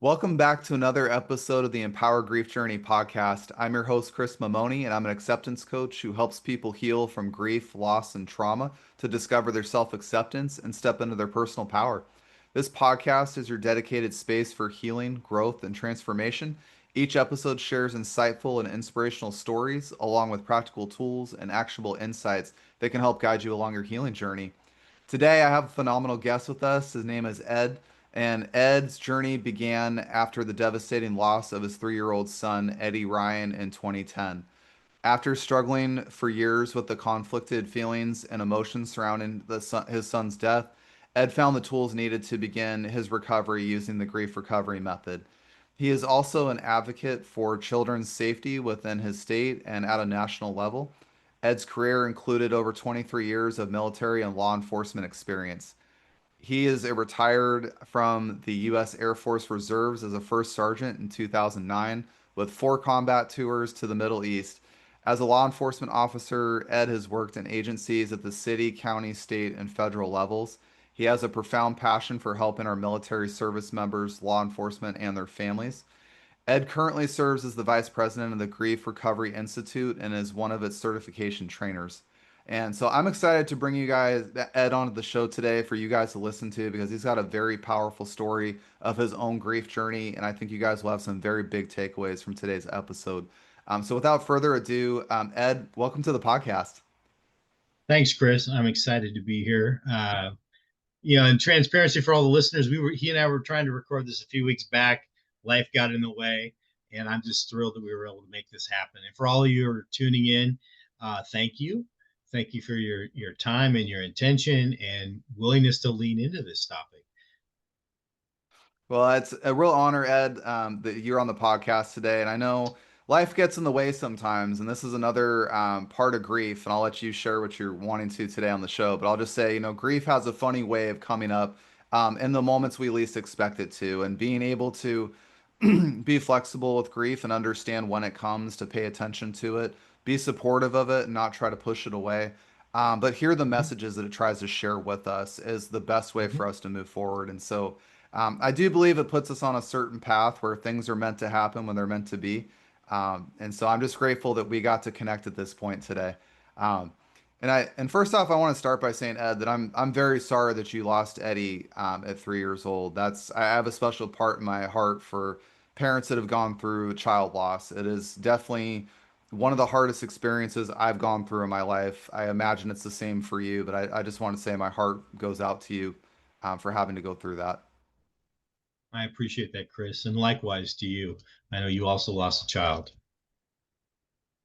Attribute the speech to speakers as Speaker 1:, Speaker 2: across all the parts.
Speaker 1: Welcome back to another episode of the Empower Grief Journey podcast. I'm your host, Chris Mamoni, and I'm an acceptance coach who helps people heal from grief, loss, and trauma to discover their self acceptance and step into their personal power. This podcast is your dedicated space for healing, growth, and transformation. Each episode shares insightful and inspirational stories, along with practical tools and actionable insights that can help guide you along your healing journey. Today, I have a phenomenal guest with us. His name is Ed, and Ed's journey began after the devastating loss of his 3 year old son, Eddie Ryan, in 2010. After struggling for years with the conflicted feelings and emotions surrounding his son's death, Ed found the tools needed to begin his recovery using the grief recovery method. He is also an advocate for children's safety within his state and at a national level. Ed's career included over 23 years of military and law enforcement experience. He is a retired from the U.S. Air Force Reserves as a first sergeant in 2009 with 4 combat tours to the Middle East. As a law enforcement officer, Ed has worked in agencies at the city, county, state, and federal levels. He has a profound passion for helping our military service members, law enforcement, and their families. Ed currently serves as the vice president of the Grief Recovery Institute and is one of its certification trainers. And so I'm excited to bring you guys Ed onto the show today for you guys to listen to because he's got a very powerful story of his own grief journey, and I think you guys will have some very big takeaways from today's episode. So without further ado, Ed, welcome to the podcast.
Speaker 2: Thanks, Chris. I'm excited to be here. And transparency for all the listeners, he and I were trying to record this a few weeks back. Life got in the way, and I'm just thrilled that we were able to make this happen. And for all of you who are tuning in, thank you. Thank you for your time and your intention and willingness to lean into this topic.
Speaker 1: Well, it's a real honor, Ed, that you're on the podcast today. And I know life gets in the way sometimes, and this is another part of grief. And I'll let you share what you're wanting to today on the show. But I'll just say, grief has a funny way of coming up in the moments we least expect it to. And being able to be flexible with grief and understand when it comes to pay attention to it, be supportive of it, and not try to push it away. But hear the messages that it tries to share with us is the best way
Speaker 2: Mhm.
Speaker 1: for us to move forward. And so, I do believe it puts us on a certain path where things are meant to happen when they're meant to be. And so I'm just grateful that we got to connect at this point today. Um, and first off, I want to start by saying, Ed, that I'm very sorry that you lost Eddie at 3 years old. I have a special part in my heart for parents that have gone through child loss. It is definitely one of the hardest experiences I've gone through in my life. I imagine it's the same for you, but I just want to say my heart goes out to you for having to go through that.
Speaker 2: I appreciate that, Chris, and likewise to you. I know you also lost a child.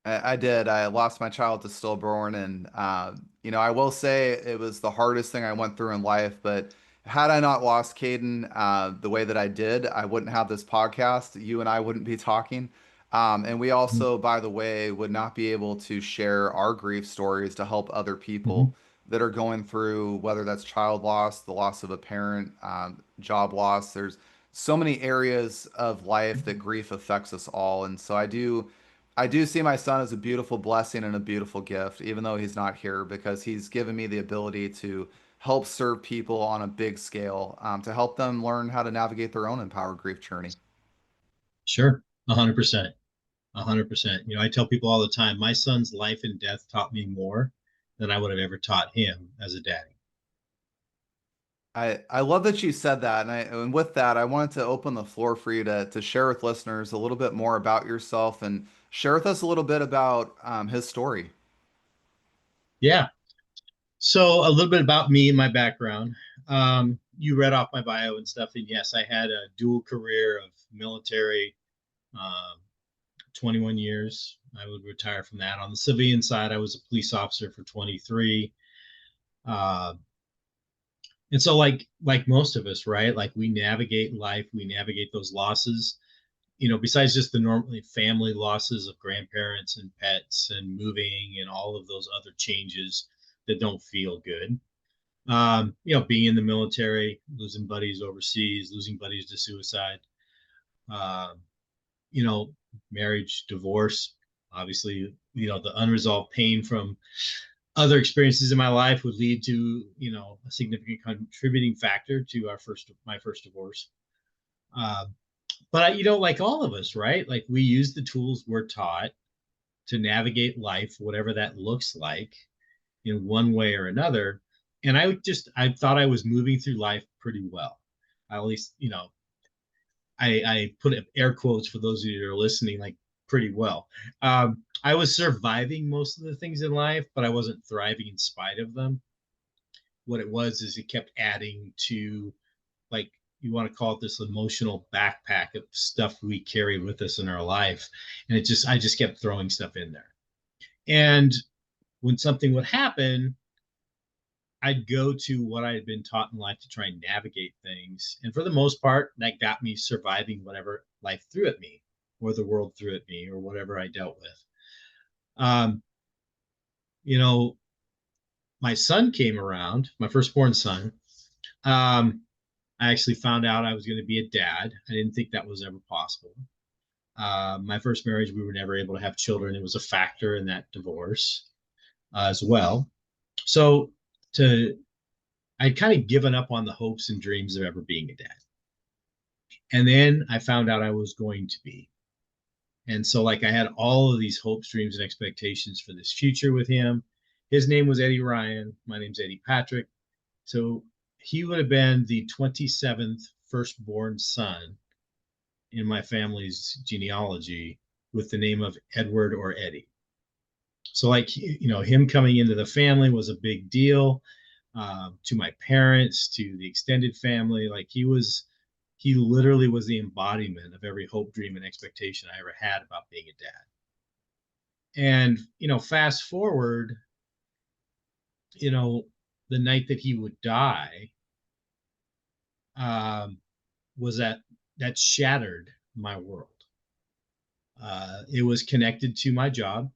Speaker 1: I did. I lost my child to stillborn, and I will say it was the hardest thing I went through in life. But had I not lost Caden the way that I did, I wouldn't have this podcast. You and I wouldn't be talking, and we also, by the way, would not be able to share our grief stories to help other
Speaker 2: Mhm.
Speaker 1: people that are going through whether that's child loss, the loss of a parent, job loss. There's so many areas of life that grief affects us all, and so I do see my son as a beautiful blessing and a beautiful gift, even though he's not here, because he's given me the ability to help serve people on a big scale, to help them learn how to navigate their own empowered grief journey.
Speaker 2: Sure, 100%. 100%. I tell people all the time, my son's life and death taught me more than I would have ever taught him as a daddy.
Speaker 1: I love that you said that, and with that, I wanted to open the floor for you to share with listeners a little bit more about yourself and share with us a little bit about his story.
Speaker 2: Yeah. So, a little bit about me and my background. You read off my bio and stuff. And yes, I had a dual career of military, um, 21 years. I would retire from that. On the civilian side, I was a police officer for 23. Uh, and so, like most of us, right? Like we navigate life, we navigate those losses, besides just the normally family losses of grandparents and pets and moving and all of those other changes that don't feel good. Being in the military, losing buddies overseas, losing buddies to suicide, um, you know, marriage, divorce, obviously, the unresolved pain from other experiences in my life would lead to, a significant contributing factor to my first divorce. But you know, like all of us, right? Like we use the tools we're taught to navigate life, whatever that looks like, in one way or another. And I thought I was moving through life pretty well. At least, you know, I put air quotes for those of you that are listening, like pretty well. I was surviving most of the things in life, but I wasn't thriving in spite of them. What it was is it kept adding to, like, you want to call it this emotional backpack of stuff we carried with us in our life. And I just kept throwing stuff in there. And when something would happen, I'd go to what I had been taught in life to try and navigate things. And for the most part, that got me surviving whatever life threw at me or the world threw at me or whatever I dealt with. Um, you know, my son came around, my firstborn son. Um, I actually found out I was going to be a dad. I didn't think that was ever possible. My first marriage, we were never able to have children. It was a factor in that divorce as well. So to I'd kind of given up on the hopes and dreams of ever being a dad. And then I found out I was going to be. And so, like, I had all of these hopes, dreams, and expectations for this future with him. His name was Eddie Ryan. My name's Eddie Patrick. So he would have been the 27th firstborn son in my family's genealogy with the name of Edward or Eddie. So, like, you know, him coming into the family was a big deal, to my parents, to the extended family. Like, he literally was the embodiment of every hope, dream, and expectation I ever had about being a dad. And, you know, fast forward, you know, the night that he would die, um, was that shattered my world. It was connected to my job.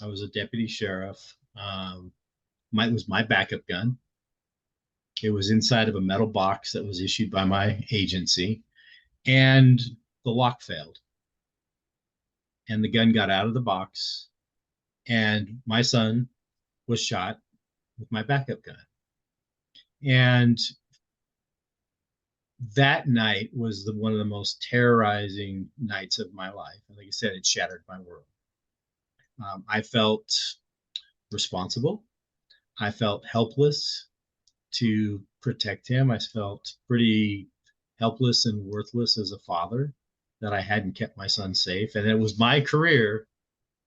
Speaker 2: I was a deputy sheriff. It was my backup gun. It was inside of a metal box that was issued by my agency, and the lock failed. And the gun got out of the box, and my son was shot with my backup gun. And that night was one of the most terrorizing nights of my life. And like I said, it shattered my world. I felt responsible. I felt helpless to protect him. I felt pretty helpless and worthless as a father that I hadn't kept my son safe. And it was my career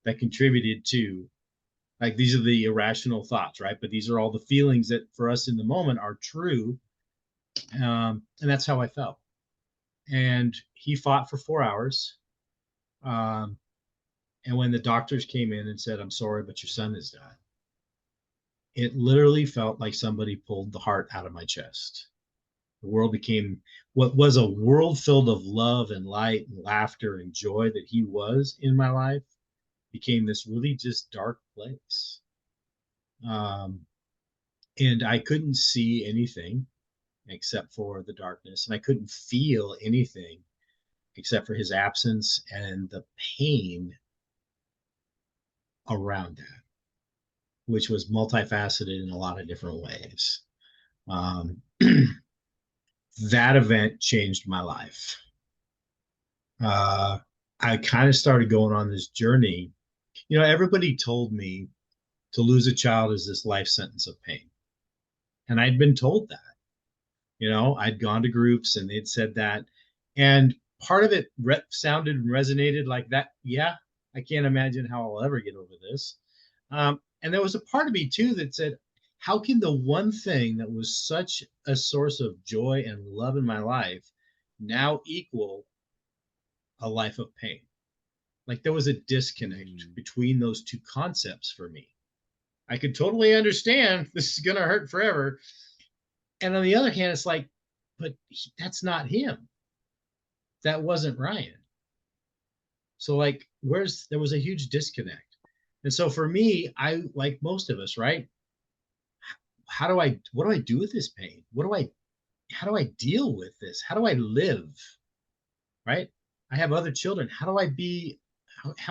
Speaker 2: that contributed to, like, these are the irrational thoughts, right? But these are all the feelings that for us in the moment are true. And that's how I felt. And he fought for 4 hours. Um, and when the doctors came in and said, "I'm sorry, but your son has died," it literally felt like somebody pulled the heart out of my chest. The world became what was a world filled of love and light and laughter and joy that he was in my life, became this really just dark place. Um, and I couldn't see anything except for the darkness, and I couldn't feel anything except for his absence and the pain around that, which was multifaceted in a lot of different ways. Um, that event changed my life. uh, I kind of started going on this journey. You know, everybody told me to lose a child is this life sentence of pain. And I'd been told that. You know, I'd gone to groups and they'd said that. And part of it sounded and resonated like that. Yeah, I can't imagine how I'll ever get over this. And there was a part of me too that said, how can the one thing that was such a source of joy and love in my life now equal a life of pain? Like, there was a disconnect between those two concepts for me. I could totally understand this is going to hurt forever. And on the other hand, it's like, but that's not him. That wasn't Ryan. So, like, there was a huge disconnect. And so for me, I, like most of us, right? What do I do with this pain? How do I deal with this? How do I live? Right? I have other children. How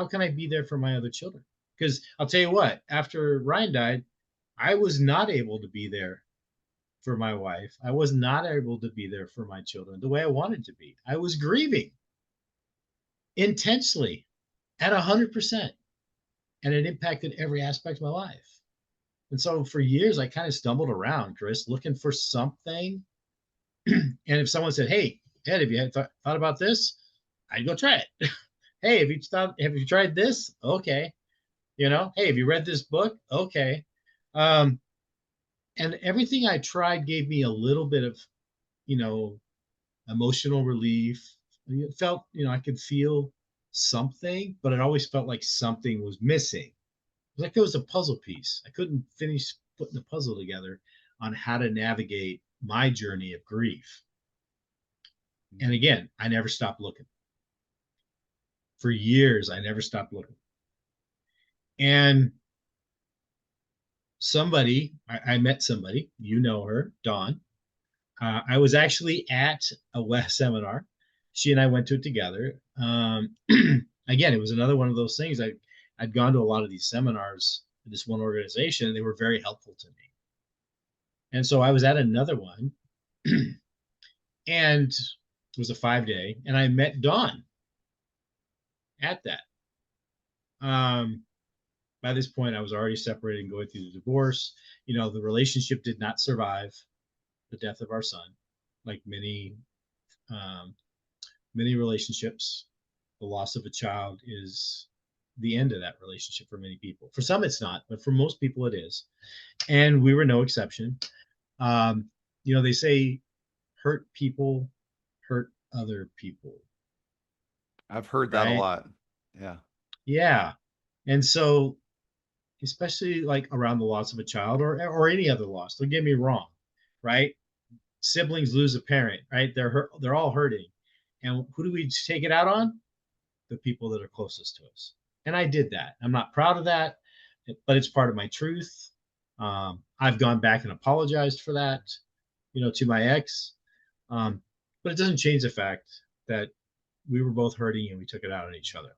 Speaker 2: can I be there for my other children? Because I'll tell you what, after Ryan died, I was not able to be there for my wife. I was not able to be there for my children the way I wanted to be. I was grieving. intensely at 100%. And it impacted every aspect of my life. And so for years, I kind of stumbled around, Chris, looking for something. And if someone said, "Hey, Ed, have you thought about this?" I'd go try it. Hey, have you tried this? Okay. Hey, have you read this book? Okay. Um, and everything I tried gave me a little bit of, you know, emotional relief. It felt, I could feel something, but it always felt like something was missing. It was like there was a puzzle piece. I couldn't finish putting the puzzle together on how to navigate my journey of grief. And again, I never stopped looking. For years, I never stopped looking. And I met somebody, her, Dawn. I was actually at a West seminar. She and I went to it together. Again, it was another one of those things. I'd gone to a lot of these seminars in this one organization, and they were very helpful to me. And so I was at another one, and it was a 5-day, and I met Dawn at that. By this point, I was already separated and going through the divorce. The relationship did not survive the death of our son, like um, many relationships. The loss of a child is the end of that relationship for many people. For some, it's not, but for most people, it is. And we were no exception. They say hurt people hurt other people,
Speaker 1: I've heard that a
Speaker 2: right?
Speaker 1: lot. Yeah.
Speaker 2: Yeah. And so, especially like around the loss of a child or any other loss, don't get me wrong, right? Siblings lose a parent, right? They're all hurting. And who do we take it out on? The people that are closest to us. And I did that. I'm not proud of that, but it's part of my truth. I've gone back and apologized for that, to my ex. Um, but it doesn't change the fact that we were both hurting and we took it out on each other.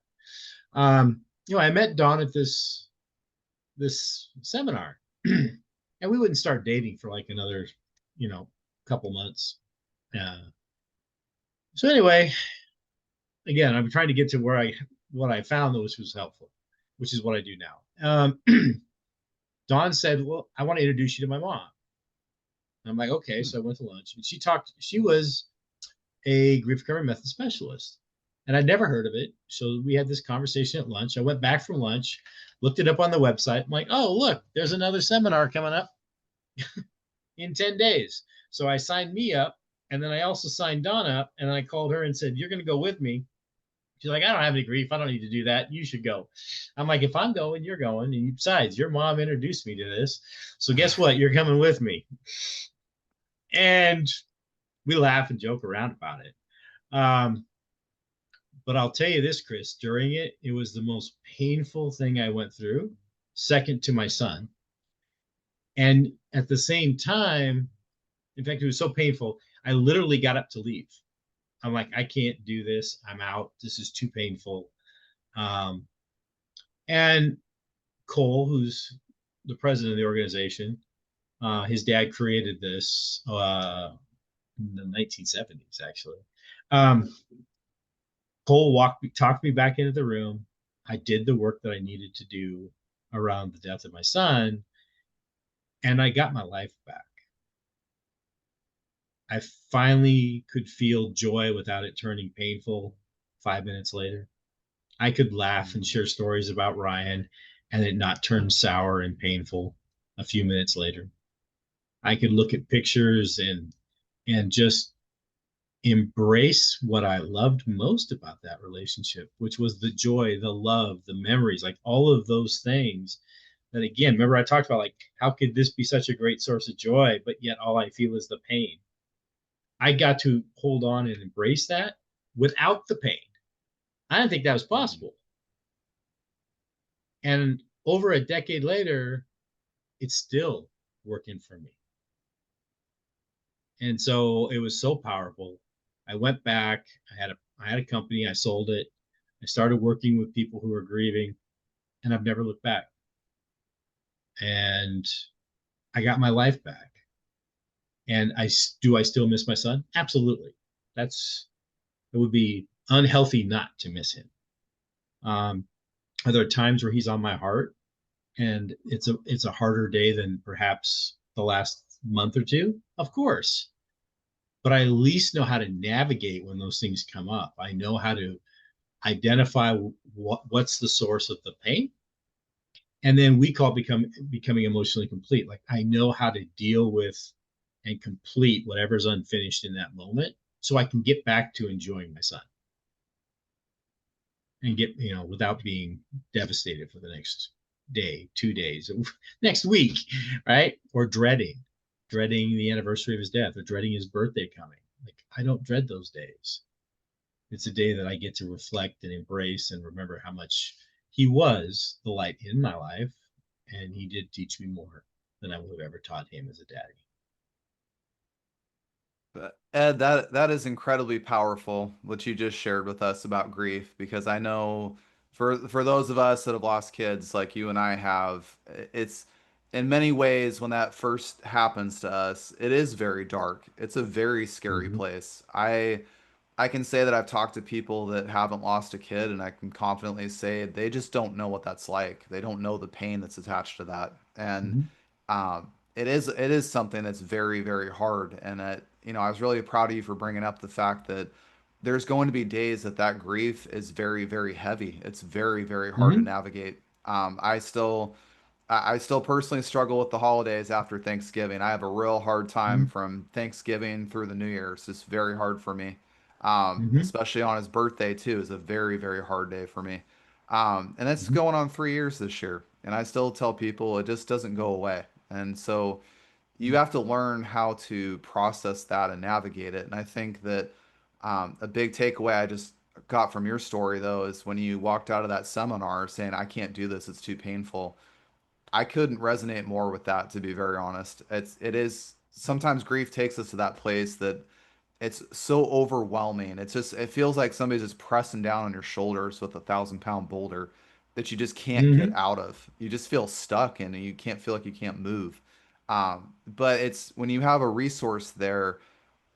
Speaker 2: I met Dawn at this seminar, and we wouldn't start dating for like another, couple months. So anyway, again, I'm trying to get to what I found, which was helpful, which is what I do now. Dawn said, "Well, I want to introduce you to my mom." And I'm like, "Okay." So I went to lunch, and she was a grief recovery method specialist, and I'd never heard of it. So we had this conversation at lunch. I went back from lunch, looked it up on the website. I'm like, "Oh, look, there's another seminar coming up in 10 days." So I signed me up, and then I also signed Dawn up, and I called her and said, "You're going to go with me." She's like, "I don't have any grief. I don't need to do that. You should go." I'm like, "If I'm going, you're going. And besides, your mom introduced me to this. So guess what? You're coming with me." And we laugh and joke around about it. Um, but I'll tell you this, Chris, during it, it was the most painful thing I went through, second to my son. And at the same time, in fact, it was so painful, I literally got up to leave. I'm like, "I can't do this. I'm out. This is too painful." Um, and Cole, who's the president of the organization, his dad created this in the 1970s, actually. Um, Cole talked me back into the room. I did the work that I needed to do around the death of my son, and I got my life back. I finally could feel joy without it turning painful 5 minutes later. I could laugh and share stories about Ryan and it not turn sour and painful a few minutes later. I could look at pictures and just embrace what I loved most about that relationship, which was the joy, the love, the memories, like all of those things. That again, remember I talked about like how could this be such a great source of joy, but yet all I feel is the pain. I got to hold on and embrace that without the pain. I didn't think that was possible. And over a decade later, it's still working for me. And so it was so powerful. I went back. I had a company. I sold it. I started working with people who are grieving, and I've never looked back. And I got my life back. And I still miss my son? Absolutely. It would be unhealthy not to miss him. Um, are there times where he's on my heart and it's a harder day than perhaps the last month or two? Of course. But I at least know how to navigate when those things come up. I know how to identify what's the source of the pain, and then we call becoming emotionally complete. Like I know how to deal with and complete whatever's unfinished in that moment, so I can get back to enjoying my son and get without being devastated for the next day, 2 days, next week, right? Or dreading the anniversary of his death, or dreading his birthday coming. Like I don't dread those days. It's a day that I get to reflect and embrace and remember how much he was the light in my life, and he did teach me more than I would have ever taught him as a daddy.
Speaker 1: But Ed, that is incredibly powerful what you just shared with us about grief, because I know for those of us that have lost kids like you and I have, it's in many ways when that first happens to us, it is very dark. It's a very scary
Speaker 2: Mm-hmm.
Speaker 1: place. I can say that I've talked to people that haven't lost a kid, and I can confidently say they just don't know what that's like. They don't know the pain that's attached to that, and
Speaker 2: Mm-hmm.
Speaker 1: it is something that's very very hard. And I was really proud of you for bringing up the fact that there's going to be days that that grief is very very heavy. It's very very hard to
Speaker 2: Mm-hmm.
Speaker 1: navigate. I still personally struggle with the holidays after Thanksgiving. I have a real hard time from Thanksgiving through the New Year. It's just very hard for me.
Speaker 2: Mm-hmm.
Speaker 1: Especially on his birthday too is a very, very hard day for me. And that's
Speaker 2: Mm-hmm.
Speaker 1: going on 3 years this year. And I still tell people it just doesn't go away. And so you have to learn how to process that and navigate it. And I think that a big takeaway I just got from your story though is when you walked out of that seminar saying, I can't do this, it's too painful. I couldn't resonate more with that, to be very honest. It is sometimes grief takes us to that place that it's so overwhelming. It feels like somebody's just pressing down on your shoulders with a 1,000 pound boulder that you just can't get
Speaker 2: Mm-hmm.
Speaker 1: out of. You just feel stuck and you can't feel like you can't move. But it's when you have a resource there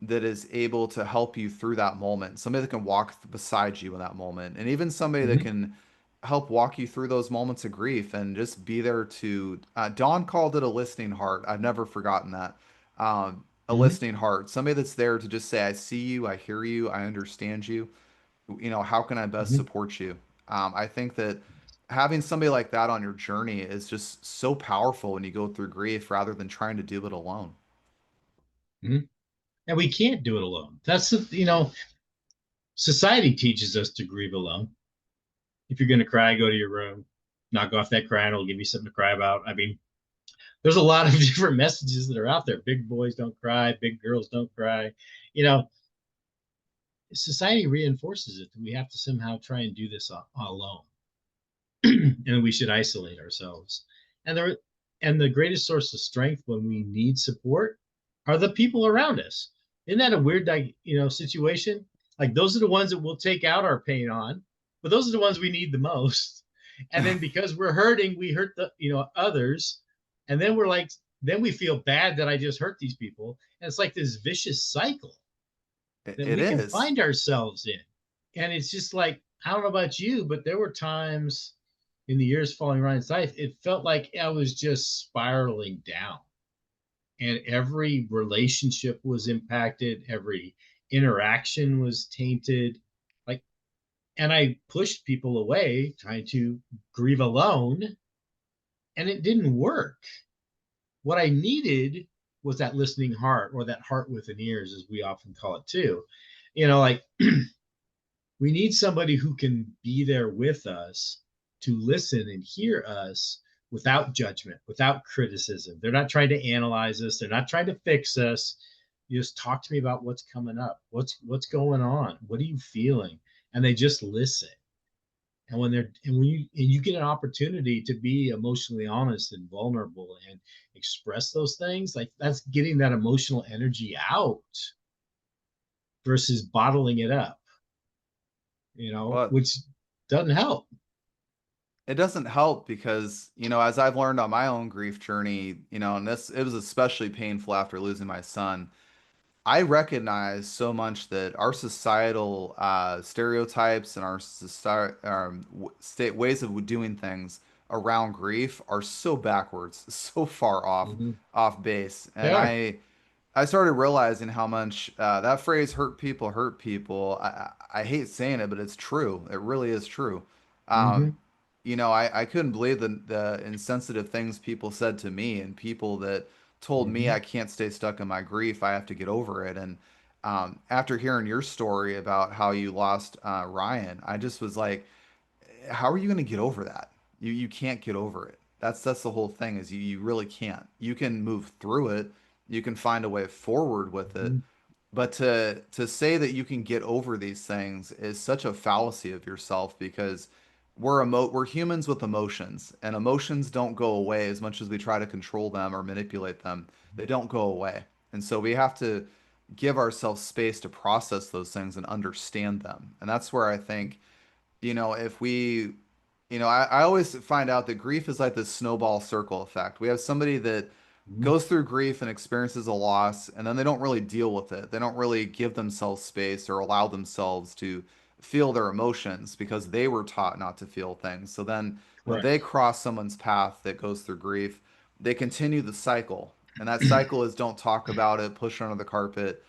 Speaker 1: that is able to help you through that moment, somebody that can walk beside you in that moment, and even somebody that
Speaker 2: Mm-hmm.
Speaker 1: can help walk you through those moments of grief and just be there to. Dawn called it a listening heart. I've never forgotten that. A
Speaker 2: Mm-hmm.
Speaker 1: listening heart, somebody that's there to just say, I see you, I hear you, I understand you. How can I best
Speaker 2: Mm-hmm.
Speaker 1: support you? I think that having somebody like that on your journey is just so powerful when you go through grief rather than trying to do it alone.
Speaker 2: Mm-hmm. And we can't do it alone. That's society teaches us to grieve alone. If you're going to cry, go to your room, knock off that crying. It'll give you something to cry about. I mean, there's a lot of different messages that are out there. Big boys don't cry, big girls don't cry. You know, society reinforces it that we have to somehow try and do this alone, and we should isolate ourselves. And the greatest source of strength when we need support are the people around us. Isn't that a weird, situation? Like those are the ones that we'll take out our pain on, but those are the ones we need the most. And then because we're hurting, we hurt the others, and then we're like, then we feel bad that I just hurt these people, and it's like this vicious cycle that
Speaker 1: It
Speaker 2: we can
Speaker 1: is.
Speaker 2: find ourselves in. And it's just like, I don't know about you, but there were times in the years following Ryan's life, it felt like I was just spiraling down. And every relationship was impacted, every interaction was tainted. Like, and I pushed people away trying to grieve alone, and it didn't work. What I needed was that listening heart, or that heart with an ears, as we often call it too. Like we need somebody who can be there with us to listen and hear us without judgment, without criticism. They're not trying to analyze us, they're not trying to fix us. You just talk to me about what's coming up, what's going on, what are you feeling, and they just listen. And when you get an opportunity to be emotionally honest and vulnerable and express those things, like that's getting that emotional energy out versus bottling it up,
Speaker 1: Well,
Speaker 2: which doesn't help.
Speaker 1: it doesn't help because, as I've learned on my own grief journey, and it was especially painful after losing my son. I recognize so much that our societal stereotypes and our state ways of doing things around grief are so backwards, so far
Speaker 2: Hmm.
Speaker 1: off base,
Speaker 2: They
Speaker 1: and
Speaker 2: are.
Speaker 1: I started realizing how much that phrase hurt people." I hate saying it, but it's true. It really is true. Um,
Speaker 2: Hmm.
Speaker 1: I couldn't believe the insensitive things people said to me and people that told me
Speaker 2: Hmm.
Speaker 1: I can't stay stuck in my grief. I have to get over it. And after hearing your story about how you lost Ryan, I just was like, how are you going to get over that? You can't get over it. That's the whole thing is you really can't. You can move through it. You can find a way forward with it.
Speaker 2: Hmm.
Speaker 1: But to say that you can get over these things is such a fallacy of yourself because we're humans with emotions, and emotions don't go away as much as we try to control them or manipulate them. They don't go away. And so we have to give ourselves space to process those things and understand them. And that's where I think if we, I always find out that grief is like this snowball circle effect. We have somebody that
Speaker 2: Hmm.
Speaker 1: goes through grief and experiences a loss, and then they don't really deal with it. They don't really give themselves space or allow themselves to feel their emotions because they were taught not to feel things. So then when they
Speaker 2: Correct.
Speaker 1: cross someone's path that goes through grief, they continue the cycle. And that cycle is don't talk about it, push it under the carpet,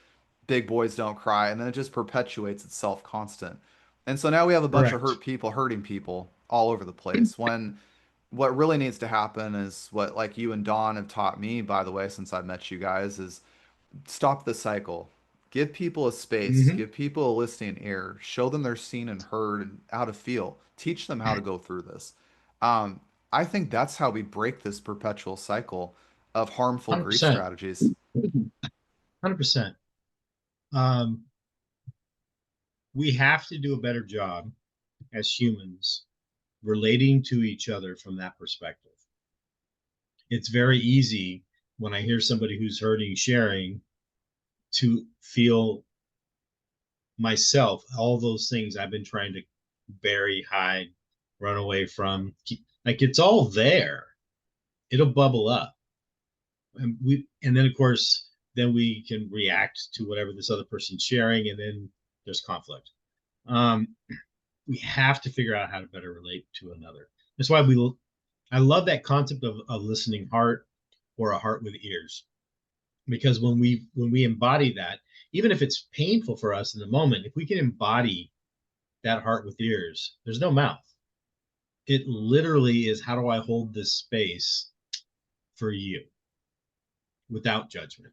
Speaker 1: big boys don't cry, and then it just perpetuates itself constant. And so now we have a bunch of
Speaker 2: Correct.
Speaker 1: hurt people hurting people all over the place. When what really needs to happen is what like you and Dawn have taught me, by the way, since I've met you guys, is stop the cycle. Give people a space,
Speaker 2: Hmm.
Speaker 1: give people a listening ear, show them they're seen and heard and how to feel. Teach them how to go through this. Um, I think that's how we break this perpetual cycle of harmful grief
Speaker 2: 100%.
Speaker 1: strategies.
Speaker 2: 100%. Um, we have to do a better job as humans relating to each other from that perspective. It's very easy when I hear somebody who's hurting sharing to feel myself, all those things I've been trying to bury, hide, run away from. Like it's all there. It'll bubble up. And then of course, then we can react to whatever this other person's sharing, and then there's conflict. Um, we have to figure out how to better relate to another. That's why I love that concept of a listening heart or a heart with ears, because when we embody that, even if it's painful for us in the moment, if we can embody that heart with ears, there's no mouth. It literally is, how do I hold this space for you without judgment?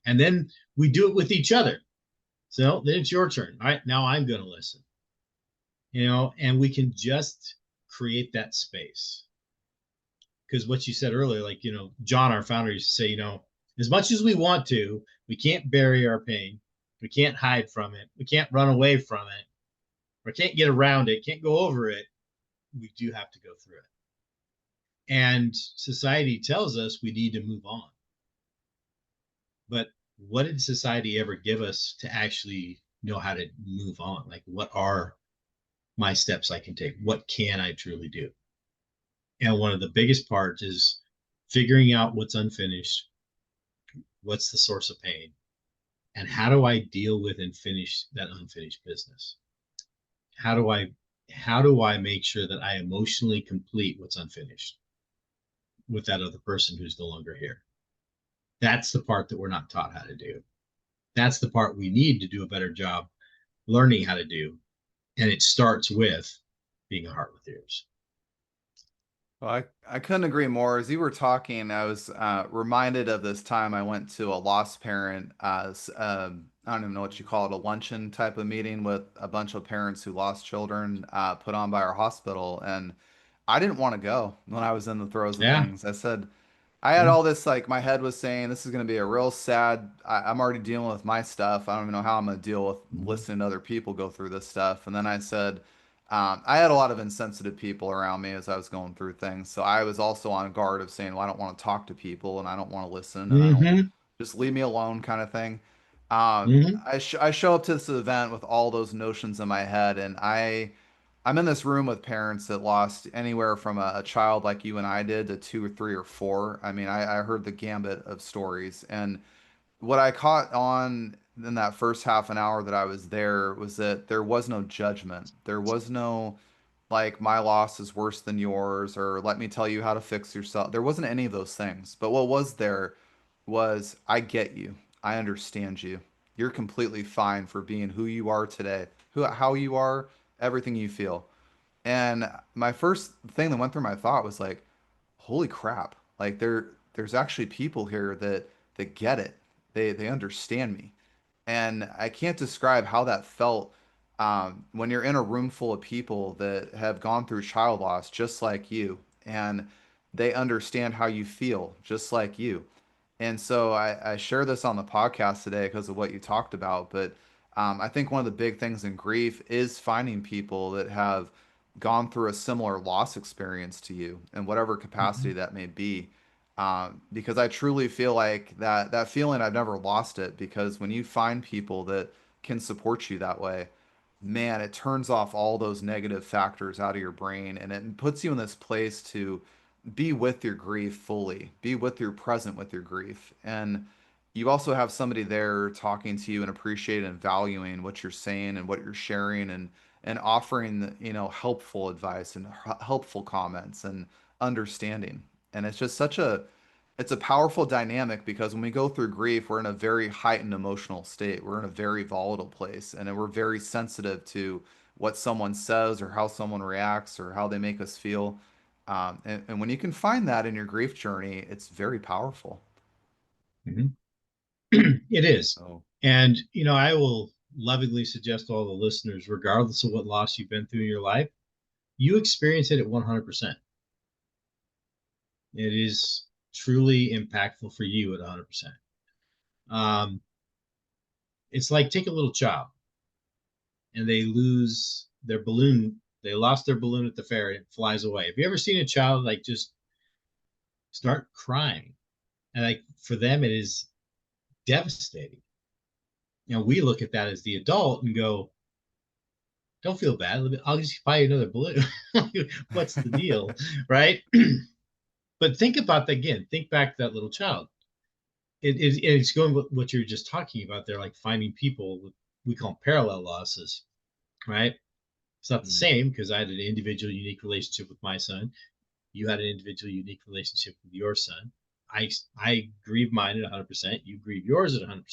Speaker 2: And then we do it with each other. So then it's your turn. All right, now I'm going to listen, and we can just create that space. Because what you said earlier, like, John, our founder, used to say, as much as we want to, we can't bury our pain. We can't hide from it. We can't run away from it, or can't get around it, can't go over it. We do have to go through it. And society tells us we need to move on. But what did society ever give us to actually know how to move on? Like, what are my steps I can take? What can I truly do? And one of the biggest parts is figuring out what's unfinished, what's the source of pain, and how do I deal with and finish that unfinished business? How do I make sure that I emotionally complete what's unfinished with that other person who's no longer here? That's the part that we're not taught how to do. That's the part we need to do a better job learning how to do. And it starts with being a heart with ears.
Speaker 1: Well, I couldn't agree more. As you were talking, I was reminded of this time I went to a lost parent, I don't even know what you call it, a luncheon type of meeting with a bunch of parents who lost children put on by our hospital. And I didn't want to go when I was in the throes of
Speaker 2: Yeah.
Speaker 1: things. I said, I had
Speaker 2: Yeah.
Speaker 1: all this, like, my head was saying, this is going to be a real sad, I'm already dealing with my stuff. I don't even know how I'm going to deal with
Speaker 2: Mhm.
Speaker 1: listening to other people go through this stuff. And then I said, I had a lot of insensitive people around me as I was going through things. So I was also on guard of saying, well, I don't want to talk to people and I don't want to listen and I don't
Speaker 2: Mm-hmm.
Speaker 1: just leave me alone kind of thing.
Speaker 2: Mm-hmm.
Speaker 1: I show up to this event with all those notions in my head, and I'm in this room with parents that lost anywhere from a child like you and I did to two or three or four. I mean, I heard the gambit of stories, and what I caught on in that first half an hour that I was there was that there was no judgment. There was no like my loss is worse than yours or let me tell you how to fix yourself. There wasn't any of those things. But what was there was I get you. I understand you. You're completely fine for being who you are today, how you are, everything you feel. And my first thing that went through my thought was like, holy crap. Like there's actually people here that get it. They understand me. And I can't describe how that felt when you're in a room full of people that have gone through child loss just like you, and they understand how you feel just like you. And so I share this on the podcast today because of what you talked about. But I think one of the big things in grief is finding people that have gone through a similar loss experience to you in whatever capacity
Speaker 2: Mhm.
Speaker 1: that may be. Because I truly feel like that feeling, I've never lost it because when you find people that can support you that way, man, it turns off all those negative factors out of your brain and it puts you in this place to be with your grief fully, be with your present with your grief. And you also have somebody there talking to you and appreciating and valuing what you're saying and what you're sharing and offering, helpful advice and helpful comments and understanding. And it's just it's a powerful dynamic because when we go through grief, we're in a very heightened emotional state. We're in a very volatile place and we're very sensitive to what someone says or how someone reacts or how they make us feel. And when you can find that in your grief journey, it's very powerful.
Speaker 2: Mhm. It is.
Speaker 1: Oh,
Speaker 2: And, I will lovingly suggest to all the listeners, regardless of what loss you've been through in your life, you experience it at 100%. It is truly impactful for you at 100%. Um, it's like take a little child and they lose their balloon. They lost their balloon at the fair and it flies away. Have you ever seen a child like just start crying? And like for them, it is devastating. We look at that as the adult and go, don't feel bad. I'll just buy you another balloon. What's the deal? Right. But think about that again. Think back to that little child. It's going with what you're just talking about there, like finding people with, we call them parallel losses, right? It's not the
Speaker 1: mm,
Speaker 2: same because I had an individual, unique relationship with my son. You had an individual, unique relationship with your son. I grieve mine at 100%. You grieve yours at 100%.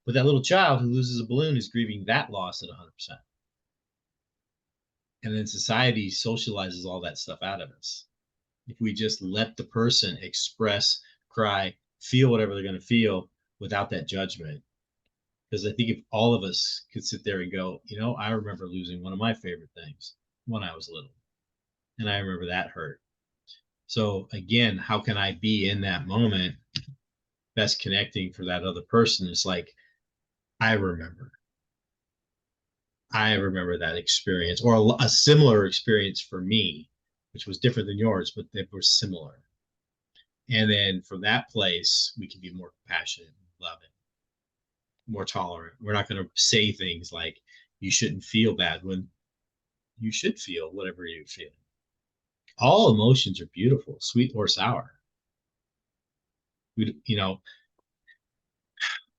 Speaker 2: But that little child who loses a balloon is grieving that loss at 100%. And then society socializes all that stuff out of us. If we just let the person express, cry, feel whatever they're going to feel without that judgment. Because I think if all of us could sit there and go, I remember losing one of my favorite things when I was little, and I remember that hurt. So again, how can I be in that moment best connecting for that other person? It's like, I remember. I remember that experience or a similar experience for me, which was different than yours, but they were similar. And then from that place, we can be more compassionate, loving, more tolerant. We're not going to say things like, you shouldn't feel bad when you should feel whatever you feel. All emotions are beautiful, sweet or sour.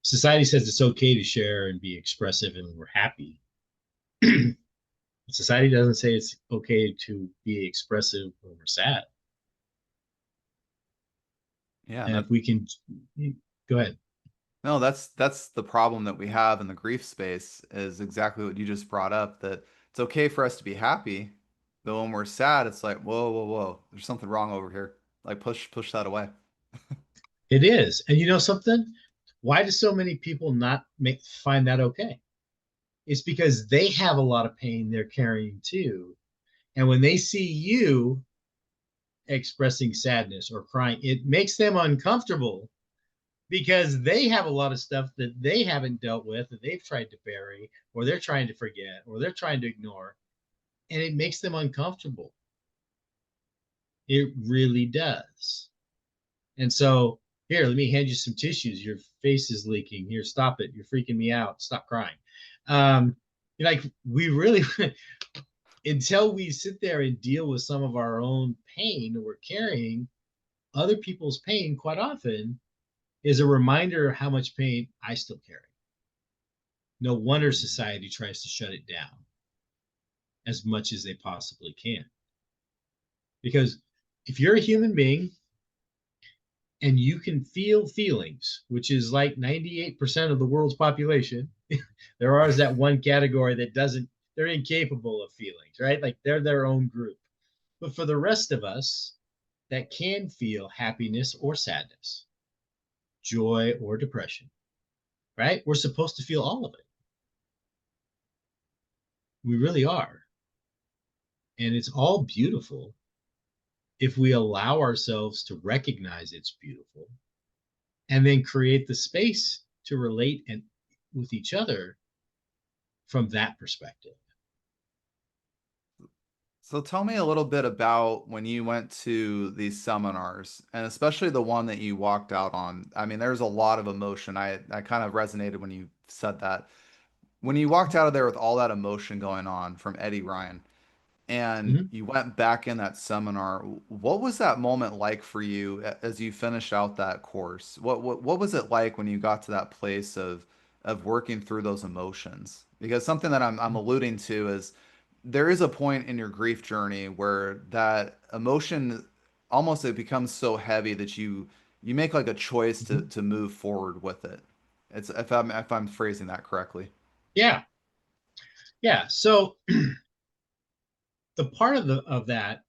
Speaker 2: Society says it's okay to share and be expressive and we're happy. Society doesn't say it's okay to be expressive when we're sad.
Speaker 1: yeah, and
Speaker 2: And
Speaker 1: that
Speaker 2: if we can, go ahead.
Speaker 1: no, that's the problem that we have in the grief space is exactly what you just brought up, that it's okay for us to be happy, but when we're sad, it's like, whoa, whoa, whoa, there's something wrong over here. Like push that away.
Speaker 2: It is. And you know something? Why do so many people not find that okay? It's because they have a lot of pain they're carrying too. And when they see you expressing sadness or crying, it makes them uncomfortable because they have a lot of stuff that they haven't dealt with that they've tried to bury or they're trying to forget or they're trying to ignore. And it makes them uncomfortable. It really does. And so, here, let me hand you some tissues. Your face is leaking. Here, stop it. You're freaking me out. Stop crying. Um, like we really, until we sit there and deal with some of our own pain that we're carrying, other people's pain quite often is a reminder of how much pain I still carry. No wonder society tries to shut it down as much as they possibly can. Because if you're a human being and you can feel feelings, which is like 98% of the world's population, there is that one category that doesn't, they're incapable of feelings, right? Like they're their own group. But for the rest of us that can feel happiness or sadness, joy or depression, right? We're supposed to feel all of it. We really are. And it's all beautiful if we allow ourselves to recognize it's beautiful and then create the space to relate and with each other from that perspective.
Speaker 1: So tell me a little bit about when you went to these seminars, and especially the one that you walked out on. I mean, there's a lot of emotion. I kind of resonated when you said that. When you walked out of there with all that emotion going on from Eddie Ryan, and
Speaker 2: Mm-hmm.
Speaker 1: you went back in that seminar, what was that moment like for you as you finished out that course? What was it like when you got to that place of working through those emotions? Because something that I'm alluding to is there is a point in your grief journey where that emotion almost it becomes so heavy that you make like a choice
Speaker 2: Mm-hmm.
Speaker 1: to move forward with it. It's if I'm phrasing that correctly.
Speaker 2: Yeah. Yeah. So the part of that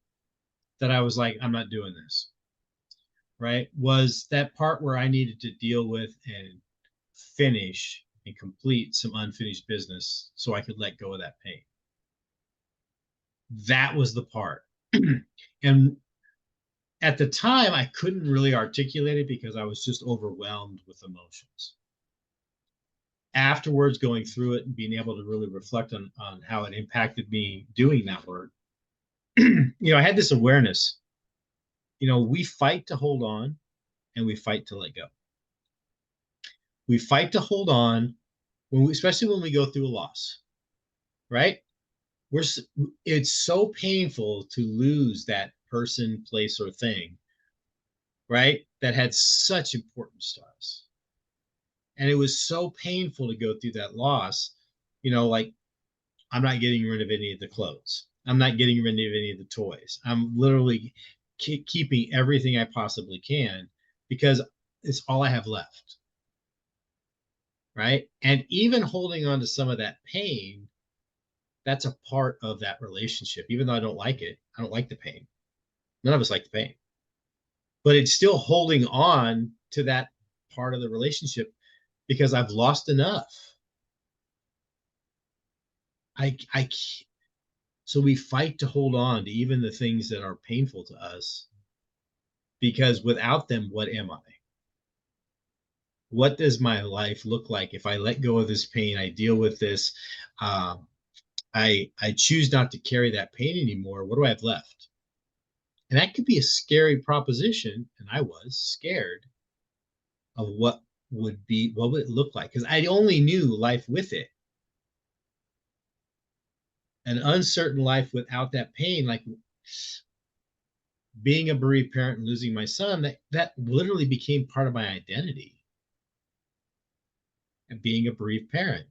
Speaker 2: I was like, I'm not doing this, right? Was that part where I needed to deal with and finish and complete some unfinished business so I could let go of that pain. That was the part. And at the time, I couldn't really articulate it because I was just overwhelmed with emotions. Afterwards, going through it and being able to really reflect on how it impacted me doing that work, I had this awareness. We fight to hold on and we fight to let go. We fight to hold on, especially when we go through a loss, right? We're it's so painful to lose that person, place, or thing, right? That had such importance to us. And it was so painful to go through that loss. Like I'm not getting rid of any of the clothes. I'm not getting rid of any of the toys. I'm literally keeping everything I possibly can because it's all I have left. Right. And even holding on to some of that pain, that's a part of that relationship. Even though I don't like it, I don't like the pain. None of us like the pain, but it's still holding on to that part of the relationship because I've lost enough. I so we fight to hold on to even the things that are painful to us because without them, what am I? What does my life look like if I let go of this pain? I deal with this. Um, I choose not to carry that pain anymore. What do I have left? And that could be a scary proposition. And I was scared of what would it look like? Because I only knew life with it. An uncertain life without that pain, like being a bereaved parent and losing my son, that literally became part of my identity and being a bereaved parent.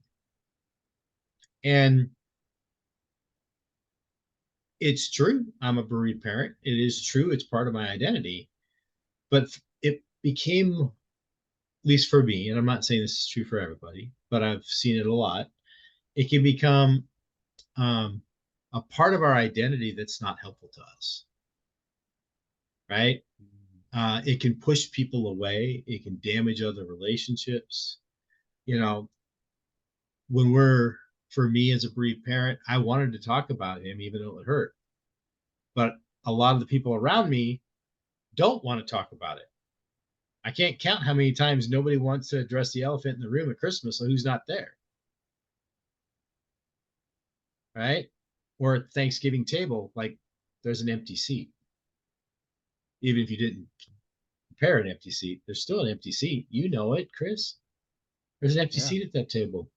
Speaker 2: And it's true. I'm a bereaved parent. It is true. It's part of my identity. But it became, at least for me, and I'm not saying this is true for everybody, but I've seen it a lot. It can become um, a part of our identity that's not helpful to us, right? It can push people away. It can damage other relationships. You know, when for me as a bereaved parent, I wanted to talk about him, even though it hurt. But a lot of the people around me don't want to talk about it. I can't count how many times nobody wants to address the elephant in the room at Christmas, so who's not there, right? Or at Thanksgiving table, like there's an empty seat. Even if you didn't prepare an empty seat, there's still an empty seat. You know it, Chris. There's an empty
Speaker 1: Yeah.
Speaker 2: seat at that table.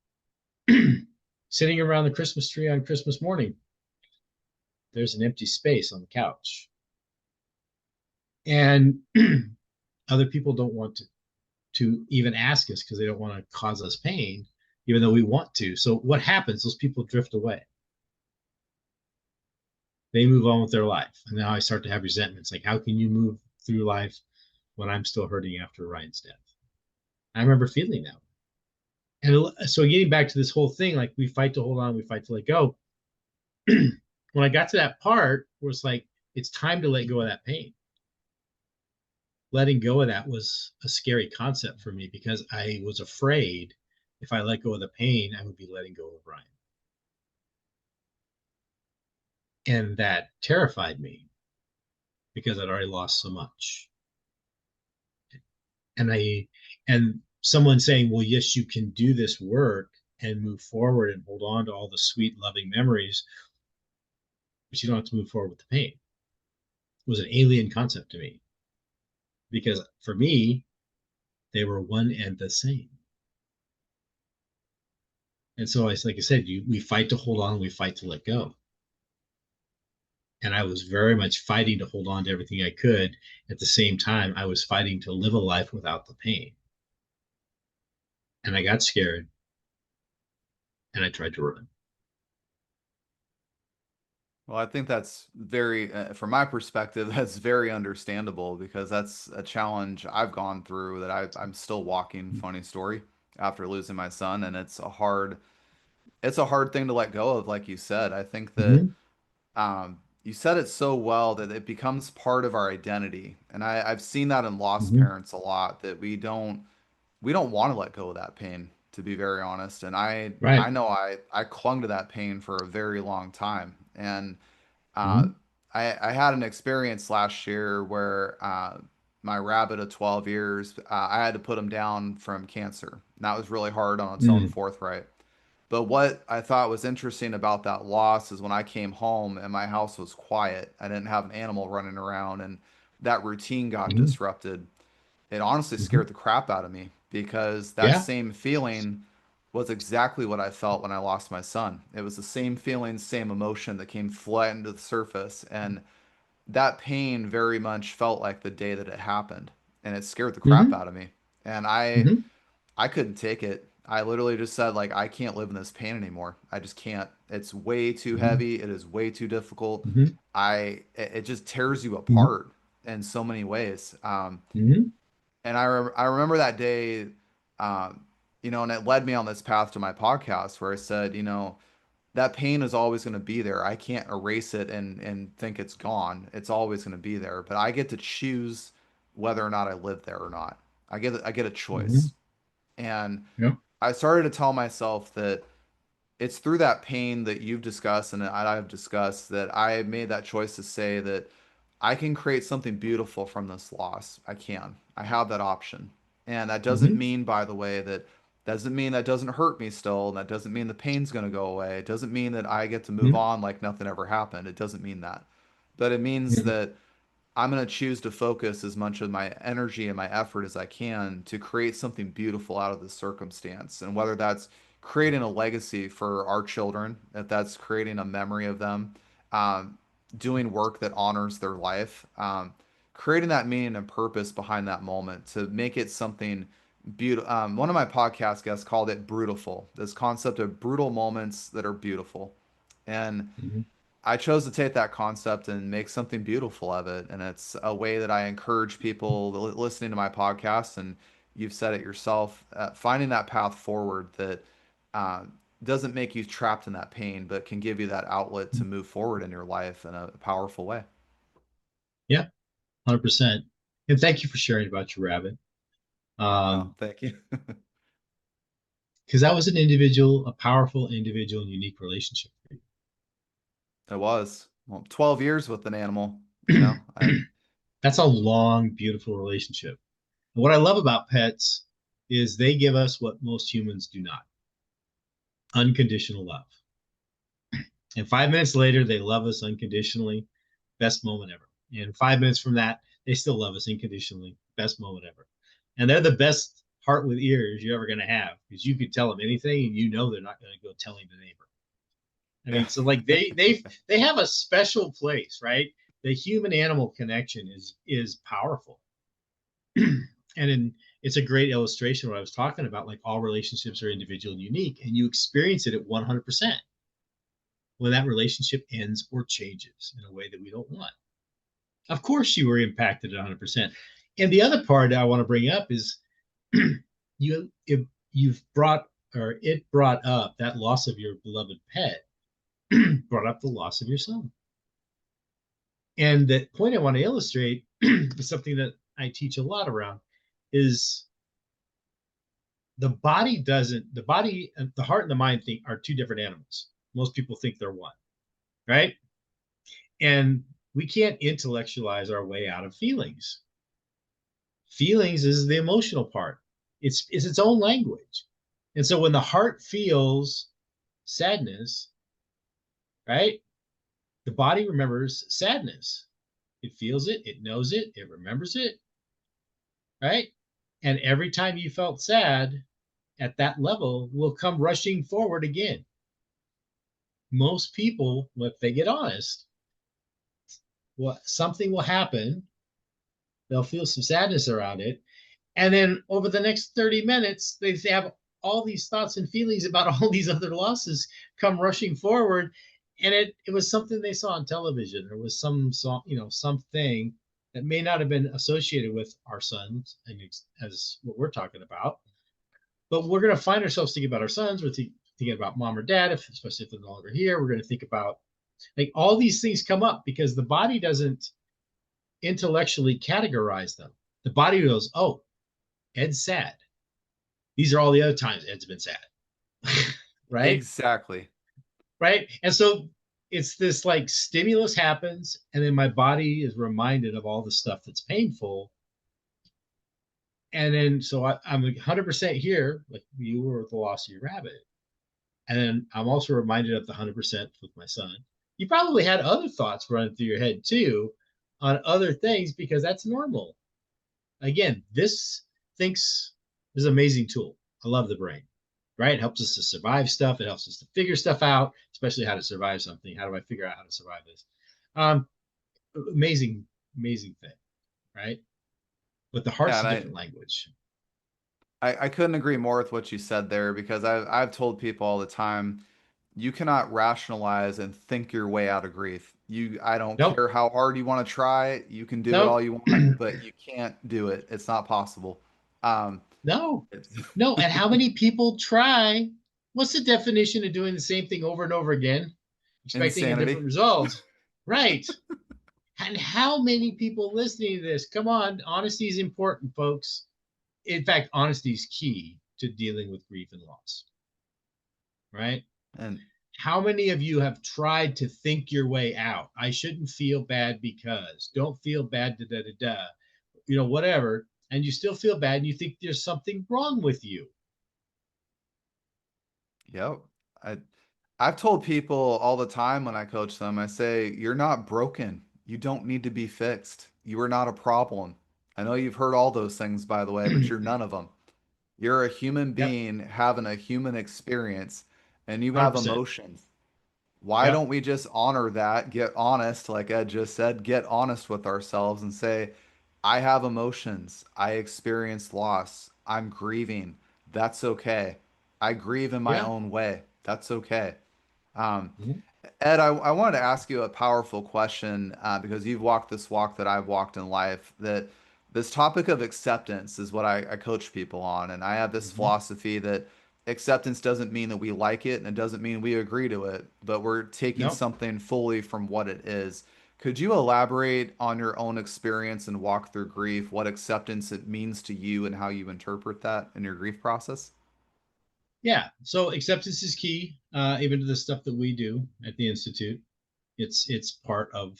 Speaker 2: Sitting around the Christmas tree on Christmas morning, there's an empty space on the couch. And other people don't want to. to even ask us because they don't want to cause us pain, even though we want to. So what happens? Those people drift away. They move on with their life. And now I start to have resentments. Like, how can you move through life when I'm still hurting after Ryan's death? I remember feeling that. And so getting back to this whole thing, like we fight to hold on, we fight to let go. When I got to that part where it's like, it's time to let go of that pain. Letting go of that was a scary concept for me because I was afraid if I let go of the pain, I would be letting go of Ryan. And that terrified me because I'd already lost so much. And someone saying, well, yes, you can do this work and move forward and hold on to all the sweet, loving memories, but you don't have to move forward with the pain. It was an alien concept to me because for me, they were one and the same. And so it's like I said, we fight to hold on, we fight to let go. And I was very much fighting to hold on to everything I could. At the same time, I was fighting to live a life without the pain. And I got scared and I tried to run.
Speaker 1: Well, I think that's very, from my perspective, that's very understandable because that's a challenge I've gone through that I'm still walking. Funny story after losing my son, and it's a hard thing to let go of, like you said. I think that
Speaker 2: Mm-hmm.
Speaker 1: you said it so well that it becomes part of our identity, and I've seen that in lost
Speaker 2: Mm-hmm.
Speaker 1: parents a lot that we don't want to let go of that pain, to be very honest. And I
Speaker 2: Right.
Speaker 1: know I clung to that pain for a very long time, and uh,
Speaker 2: Mm-hmm.
Speaker 1: I had an experience last year where my rabbit of 12 years, I had to put him down from cancer. And that was really hard on its own
Speaker 2: Mm-hmm.
Speaker 1: forthright. But what I thought was interesting about that loss is when I came home and my house was quiet, I didn't have an animal running around, and that routine got
Speaker 2: Mm-hmm.
Speaker 1: disrupted. It honestly
Speaker 2: Mm-hmm.
Speaker 1: scared the crap out of me because that
Speaker 2: Yeah.
Speaker 1: same feeling was exactly what I felt when I lost my son. It was the same feeling, same emotion that came flooding to the surface. And that pain very much felt like the day that it happened. And it scared the crap
Speaker 2: Mm-hmm.
Speaker 1: out of me. And
Speaker 2: Mm-hmm.
Speaker 1: I couldn't take it. I literally just said, like, I can't live in this pain anymore. I just can't. It's way too
Speaker 2: Mm-hmm.
Speaker 1: heavy. It is way too difficult.
Speaker 2: Mm-hmm.
Speaker 1: It just tears you
Speaker 2: Mm-hmm.
Speaker 1: apart in so many ways.
Speaker 2: Mm-hmm.
Speaker 1: And I remember that day, um, and it led me on this path to my podcast where I said, that pain is always going to be there. I can't erase it and think it's gone. It's always going to be there, but I get to choose whether or not I live there or not. I get a
Speaker 2: Mm-hmm.
Speaker 1: choice. And
Speaker 2: Yep.
Speaker 1: I started to tell myself that it's through that pain that you've discussed and that I've discussed that I made that choice to say that I can create something beautiful from this loss. I can. I have that option. And that doesn't
Speaker 2: Mm-hmm.
Speaker 1: mean, by the way, that doesn't mean that doesn't hurt me still. And that doesn't mean the pain's going to go away. It doesn't mean that I get to move
Speaker 2: Mm-hmm.
Speaker 1: on like nothing ever happened. It doesn't mean that. But it means
Speaker 2: Mm-hmm.
Speaker 1: that I'm going to choose to focus as much of my energy and my effort as I can to create something beautiful out of this circumstance. And whether that's creating a legacy for our children, if that's creating a memory of them, um, doing work that honors their life, creating that meaning and purpose behind that moment to make it something beautiful. One of my podcast guests called it brutal, this concept of brutal moments that are beautiful. And
Speaker 2: Mm-hmm.
Speaker 1: I chose to take that concept and make something beautiful of it. And it's a way that I encourage people listening to my podcast. And you've said it yourself, finding that path forward that uh, doesn't make you trapped in that pain, but can give you that outlet to move forward in your life in a powerful way.
Speaker 2: Yeah. 100%. And thank you for sharing about your rabbit.
Speaker 1: Oh,
Speaker 2: Um,
Speaker 1: thank you.
Speaker 2: because that was an individual, a powerful individual and unique relationship for
Speaker 1: It was, well, 12 years with an animal,
Speaker 2: you.
Speaker 1: I,
Speaker 2: That's a long, beautiful relationship. And what I love about pets is they give us what most humans do not: unconditional love. And 5 minutes later, they love us unconditionally. Best moment ever. And 5 minutes from that, they still love us unconditionally. Best moment ever. And they're the best heart with ears you're ever going to have because you could tell them anything and you know they're not going to go telling the neighbor. I
Speaker 1: yeah.
Speaker 2: mean, so like they have a special place, right? The human animal connection is powerful. And it's a great illustration of what I was talking about. Like all relationships are individual and unique, and you experience it at 100% when that relationship ends or changes in a way that we don't want. Of course, you were impacted at 100%. And the other part I want to bring up is if you've brought or it brought up that loss of your beloved pet, brought up the loss of your son. And the point I want to illustrate is something that I teach a lot around is the heart and the mind think are two different animals. Most people think they're one, right? And we can't intellectualize our way out of feelings. Feelings is the emotional part. It's its own language. And so when the heart feels sadness, right? The body remembers sadness. It feels it, it knows it, it remembers it, right? And every time you felt sad at that level will come rushing forward again. Most people, if they get honest, something will happen. They'll feel some sadness around it. And then over the next 30 minutes, they have all these thoughts and feelings about all these other losses come rushing forward. And it was something they saw on television. There was something that may not have been associated with our sons as what we're talking about. But we're going to find ourselves thinking about our sons. We're thinking about mom or dad, especially if they're no longer here. We're going to think about like all these things come up because the body doesn't intellectually categorize them. The body goes, oh, Ed's sad. These are all the other times Ed's been sad. Right?
Speaker 1: Exactly.
Speaker 2: Right. And so it's this like stimulus happens, and then my body is reminded of all the stuff that's painful. And then so I'm 100% here, like you were the loss of your rabbit. And then I'm also reminded of the 100% with my son. You probably had other thoughts running through your head too on other things because that's normal. Again, this is an amazing tool. I love the brain, right? It helps us to survive stuff. It helps us to figure stuff out, especially how to survive something. How do I figure out how to survive this? Amazing, amazing thing, right? But the
Speaker 1: Yeah,
Speaker 2: heart's
Speaker 1: and
Speaker 2: a different language.
Speaker 1: I couldn't agree more with what you said there because I've told people all the time, you cannot rationalize and think your way out of grief. I don't
Speaker 2: Nope,
Speaker 1: care how hard you want to try, you can do it all
Speaker 2: nope,
Speaker 1: you want, but you can't do it. It's not possible. Um,
Speaker 2: no,
Speaker 1: it's
Speaker 2: no. And how many people try? What's the definition of doing the same thing over and over again, expecting a different
Speaker 1: insanity.
Speaker 2: result? Right. And how many people listening to this? Come on, honesty is important, folks. In fact, honesty is key to dealing with grief and loss, right?
Speaker 1: And
Speaker 2: How many of you have tried to think your way out? I shouldn't feel bad because, don't feel bad, da da da da, whatever. And you still feel bad and you think there's something wrong with you.
Speaker 1: yep. I I've told people all the time when I coach them, I say, you're not broken. You don't need to be fixed. You are not a problem. I know you've heard all those things, by the way, but you're none of them. You're a human
Speaker 2: Yep,
Speaker 1: being having a human experience and you have
Speaker 2: 100%.
Speaker 1: emotions. Why
Speaker 2: Yep,
Speaker 1: don't we just honor that, get honest, like Ed just said, get honest with ourselves and say, I have emotions. I experienced loss. I'm grieving. That's okay. I grieve in my
Speaker 2: yeah.
Speaker 1: own way. That's okay. Um,
Speaker 2: Mhm.
Speaker 1: Ed, I wanted to ask you a powerful question because you've walked this walk that I've walked in life. That this topic of acceptance is what I coach people on. And I have this
Speaker 2: Mhm.
Speaker 1: philosophy that acceptance doesn't mean that we like it and it doesn't mean we agree to it, but we're taking
Speaker 2: No,
Speaker 1: something fully from what it is. Could you elaborate on your own experience and walk through grief, what acceptance it means to you and how you interpret that in your grief process?
Speaker 2: yeah. So acceptance is key, even to the stuff that we do at the institute. It's part of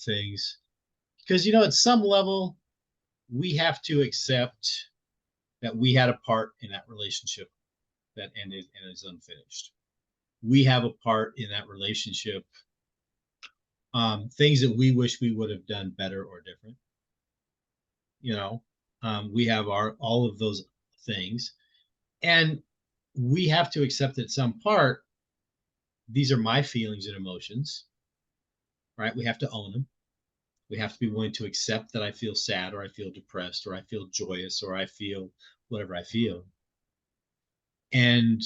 Speaker 2: things because at some level we have to accept that we had a part in that relationship that ended and is unfinished. We have a part in that relationship, things that we wish we would have done better or different. You know, we have our all of those things, and we have to accept that some part. These are my feelings and emotions, right? We have to own them. We have to be willing to accept that I feel sad or I feel depressed or I feel joyous or I feel whatever I feel. And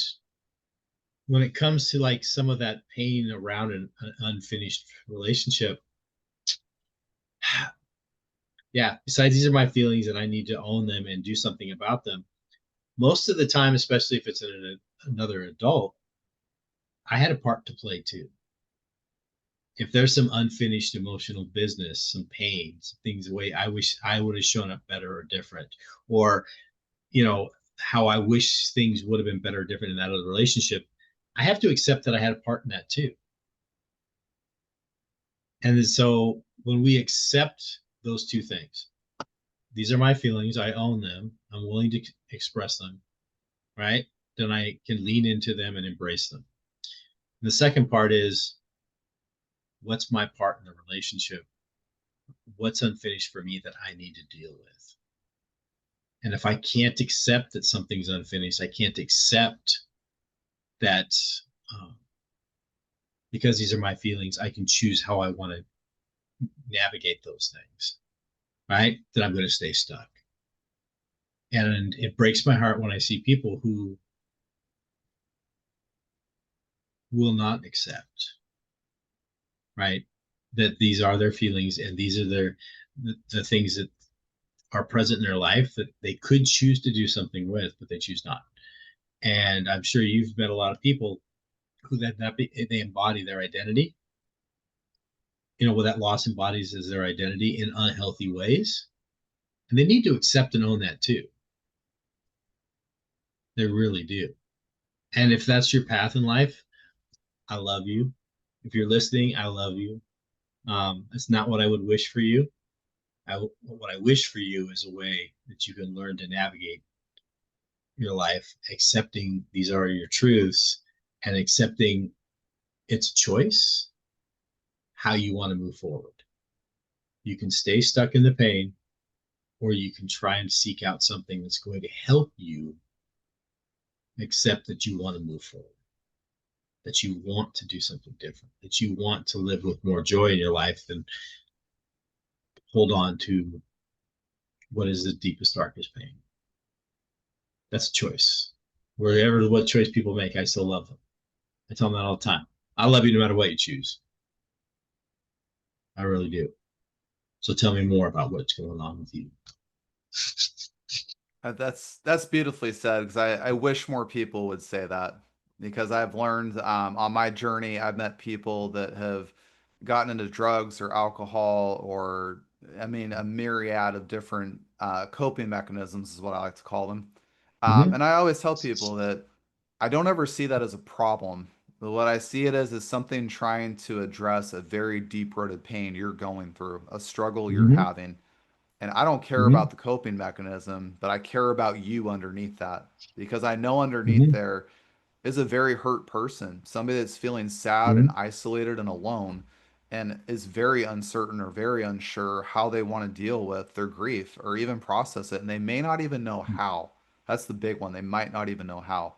Speaker 2: when it comes to like some of that pain around an unfinished relationship, yeah, besides these are my feelings and I need to own them and do something about them. Most of the time, especially if it's another adult, I had a part to play too. If there's some unfinished emotional business, some pain, some things the way I wish I would have shown up better or different, or you know, how I wish things would have been better or different in that other relationship, I have to accept that I had a part in that too. And so when we accept those two things, these are my feelings, I own them, I'm willing to express them, right? Then I can lean into them and embrace them. And the second part is, what's my part in the relationship? What's unfinished for me that I need to deal with? And if I can't accept that something's unfinished, I can't accept that um, because these are my feelings, I can choose how I want to navigate those things, right? Then I'm going to stay stuck. And it breaks my heart when I see people who will not accept, right? That these are their feelings and these are the things that are present in their life that they could choose to do something with, but they choose not. And I'm sure you've met a lot of people who they embody their identity. What that loss embodies is their identity in unhealthy ways, and they need to accept and own that too. They really do. And if that's your path in life, I love you. If you're listening, I love you. It's not what I would wish for you. What I wish for you is a way that you can learn to navigate your life, accepting these are your truths and accepting it's a choice how you want to move forward. You can stay stuck in the pain, or you can try and seek out something that's going to help you accept that you want to move forward, that you want to do something different, that you want to live with more joy in your life than hold on to what is the deepest, darkest pain. That's a choice. Wherever what choice people make, I still love them. I tell them that all the time. I love you no matter what you choose. I really do. So tell me more about what's going on with you.
Speaker 1: That's beautifully said because I wish more people would say that because I've learned on my journey I've met people that have gotten into drugs or alcohol or I mean a myriad of different coping mechanisms is what I like to call them.
Speaker 2: Mm-hmm.
Speaker 1: And I always tell people that I don't ever see that as a problem. But what I see it as is something trying to address a very deep-rooted pain you're going through, a struggle you're
Speaker 2: Mm-hmm.
Speaker 1: having. And I don't care
Speaker 2: Mm-hmm.
Speaker 1: about the coping mechanism, but I care about you underneath that because I know underneath
Speaker 2: Mm-hmm.
Speaker 1: there is a very hurt person, somebody that's feeling sad and
Speaker 2: Mm-hmm.
Speaker 1: isolated and alone and is very uncertain or very unsure how they want to deal with their grief or even process it. And they may not even know how. That's the big one. They might not even know how.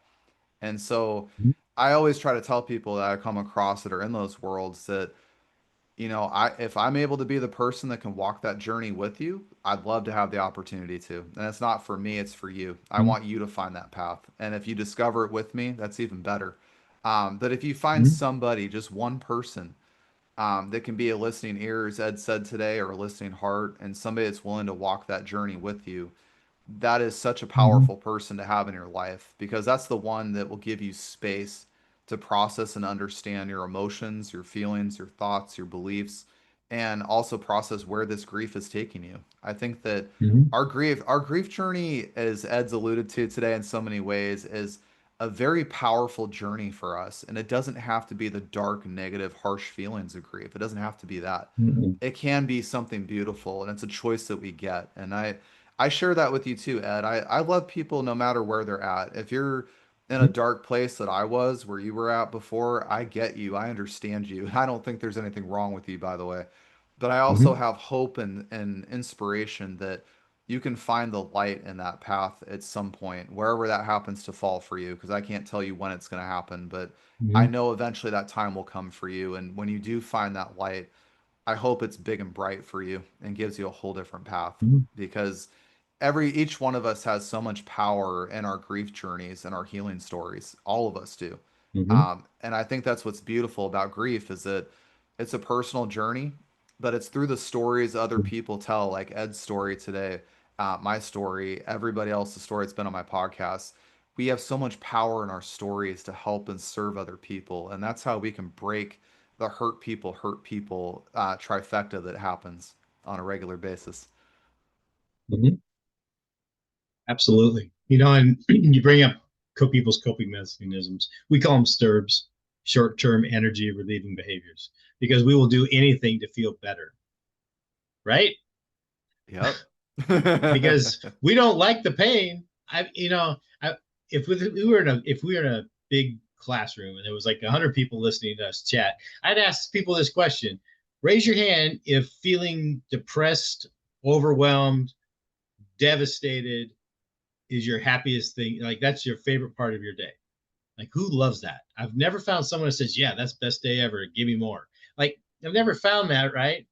Speaker 1: And so I always try to tell people that I come across that are in those worlds that I if I'm able to be the person that can walk that journey with you, I'd love to have the opportunity to. And it's not for me, it's for you. I
Speaker 2: Mm-hmm.
Speaker 1: want you to find that path. And if you discover it with me, that's even better. But if you find
Speaker 2: Mm-hmm.
Speaker 1: somebody, just one person, that can be a listening ear, as Ed said today, or a listening heart, and somebody that's willing to walk that journey with you, that is such a
Speaker 2: Mm-hmm.
Speaker 1: powerful person to have in your life because that's the one that will give you space to process and understand your emotions, your feelings, your thoughts, your beliefs, and also process where this grief is taking you. I think that
Speaker 2: Mm-hmm.
Speaker 1: our grief journey, as Ed's alluded to today in so many ways, is a very powerful journey for us. And it doesn't have to be the dark, negative, harsh feelings of grief. It doesn't have to be that.
Speaker 2: Mm-hmm.
Speaker 1: It can be something beautiful, and it's a choice that we get. And I share that with you too, Ed. I love people no matter where they're at. If you're in a dark place that I was, where you were at before, I get you. I understand you. I don't think there's anything wrong with you, by the way. But I also
Speaker 2: Mm-hmm.
Speaker 1: have hope and inspiration that you can find the light in that path at some point, wherever that happens to fall for you, because I can't tell you when it's going to happen, but I
Speaker 2: Mm-hmm.
Speaker 1: know eventually that time will come for you. And when you do find that light, I hope it's big and bright for you and gives you a whole different path,
Speaker 2: Mhm.
Speaker 1: because each one of us has so much power in our grief journeys and our healing stories. All of us do.
Speaker 2: Mhm.
Speaker 1: And I think that's what's beautiful about grief is that it's a personal journey, but it's through the stories other people tell, like Ed's story today, my story, everybody else's story that's been on my podcast. We have so much power in our stories to help and serve other people, and that's how we can break the hurt people trifecta that happens on a regular basis.
Speaker 2: Mhm. Absolutely. And you bring up people's coping mechanisms. We call them STIRBs, short-term energy relieving behaviors, because we will do anything to feel better, right?
Speaker 1: Yep.
Speaker 2: Because we don't like the pain. If we were in a big classroom and there was like 100 people listening to us chat, I'd ask people this question: raise your hand if feeling depressed, overwhelmed, devastated is your happiest thing. Like that's your favorite part of your day. Like who loves that? I've never found someone that says, "Yeah, that's best day ever. Give me more." Like I've never found that, right?